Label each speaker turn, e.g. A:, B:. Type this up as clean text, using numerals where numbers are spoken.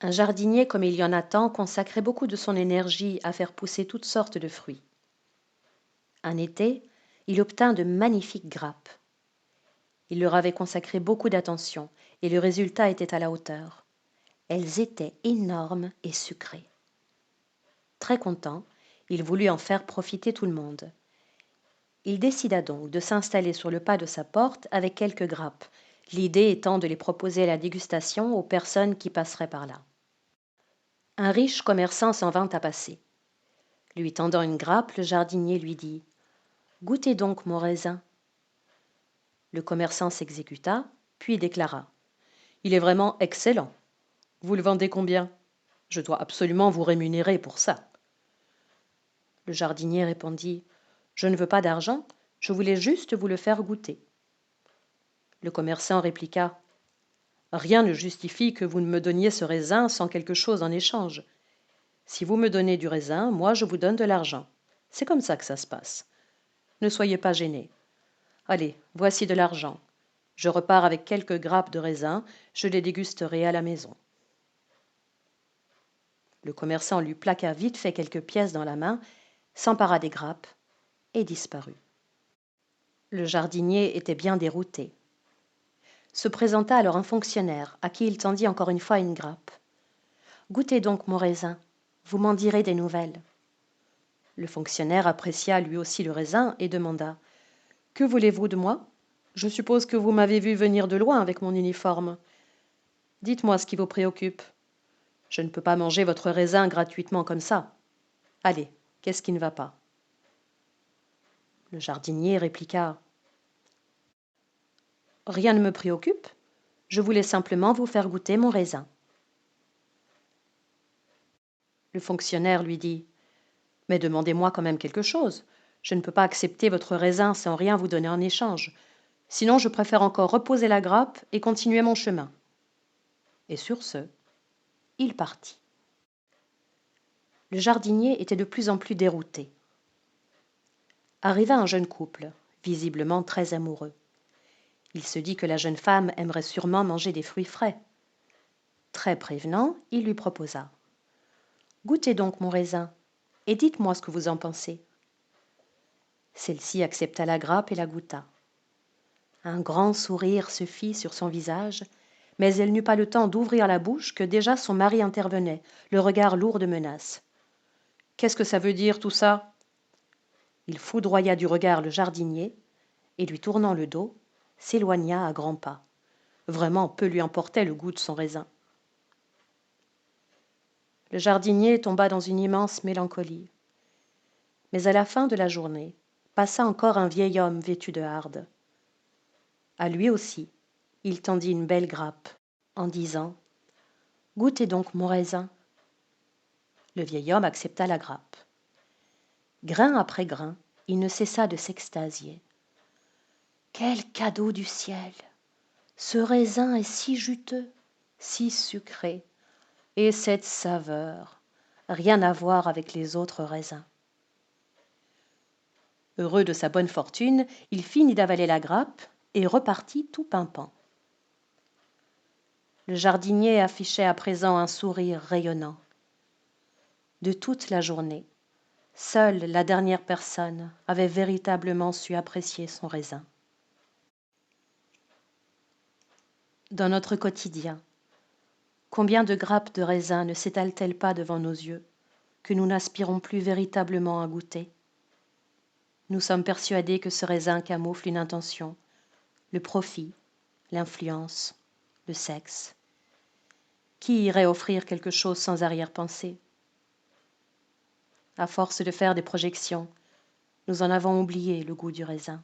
A: Un jardinier, comme il y en a tant, consacrait beaucoup de son énergie à faire pousser toutes sortes de fruits. Un été, il obtint de magnifiques grappes. Il leur avait consacré beaucoup d'attention, et le résultat était à la hauteur. Elles étaient énormes et sucrées. Très content, il voulut en faire profiter tout le monde. Il décida donc de s'installer sur le pas de sa porte avec quelques grappes, l'idée étant de les proposer à la dégustation aux personnes qui passeraient par là. Un riche commerçant s'en vint à passer. Lui tendant une grappe, le jardinier lui dit « Goûtez donc mon raisin. » Le commerçant s'exécuta, puis déclara « Il est vraiment excellent. Vous le vendez combien? Je dois absolument vous rémunérer pour ça. » Le jardinier répondit « Je ne veux pas d'argent, je voulais juste vous le faire goûter. » Le commerçant répliqua « Rien ne justifie que vous ne me donniez ce raisin sans quelque chose en échange. Si vous me donnez du raisin, moi je vous donne de l'argent. C'est comme ça que ça se passe. Ne soyez pas gênés. Allez, voici de l'argent. Je repars avec quelques grappes de raisin, je les dégusterai à la maison. » Le commerçant lui plaqua vite fait quelques pièces dans la main, s'empara des grappes et disparut. Le jardinier était bien dérouté. Se présenta alors un fonctionnaire à qui il tendit encore une fois une grappe. « Goûtez donc mon raisin, vous m'en direz des nouvelles. » Le fonctionnaire apprécia lui aussi le raisin et demanda « Que voulez-vous de moi? Je suppose que vous m'avez vu venir de loin avec mon uniforme. Dites-moi ce qui vous préoccupe. Je ne peux pas manger votre raisin gratuitement comme ça. Allez, qu'est-ce qui ne va pas ?» Le jardinier répliqua « Rien ne me préoccupe, je voulais simplement vous faire goûter mon raisin. » Le fonctionnaire lui dit « Mais demandez-moi quand même quelque chose. Je ne peux pas accepter votre raisin sans rien vous donner en échange. Sinon, je préfère encore reposer la grappe et continuer mon chemin. » Et sur ce, il partit. Le jardinier était de plus en plus dérouté. Arriva un jeune couple, visiblement très amoureux. Il se dit que la jeune femme aimerait sûrement manger des fruits frais. Très prévenant, il lui proposa « Goûtez donc mon raisin, et dites-moi ce que vous en pensez. » Celle-ci accepta la grappe et la goûta. Un grand sourire se fit sur son visage, mais elle n'eut pas le temps d'ouvrir la bouche que déjà son mari intervenait, le regard lourd de menace. « Qu'est-ce que ça veut dire tout ça ?» Il foudroya du regard le jardinier, et lui tournant le dos, s'éloigna à grands pas. Vraiment, peu lui importait le goût de son raisin. Le jardinier tomba dans une immense mélancolie. Mais à la fin de la journée, passa encore un vieil homme vêtu de hardes. À lui aussi, il tendit une belle grappe, en disant « Goûtez donc mon raisin. » Le vieil homme accepta la grappe. Grain après grain, il ne cessa de s'extasier. « Quel cadeau du ciel! Ce raisin est si juteux, si sucré, et cette saveur, rien à voir avec les autres raisins. » Heureux de sa bonne fortune, il finit d'avaler la grappe et repartit tout pimpant. Le jardinier affichait à présent un sourire rayonnant. De toute la journée, seule la dernière personne avait véritablement su apprécier son raisin. Dans notre quotidien, combien de grappes de raisin ne s'étalent-elles pas devant nos yeux, que nous n'aspirons plus véritablement à goûter? Nous sommes persuadés que ce raisin camoufle une intention, le profit, l'influence, le sexe. Qui irait offrir quelque chose sans arrière-pensée? À force de faire des projections, nous en avons oublié le goût du raisin.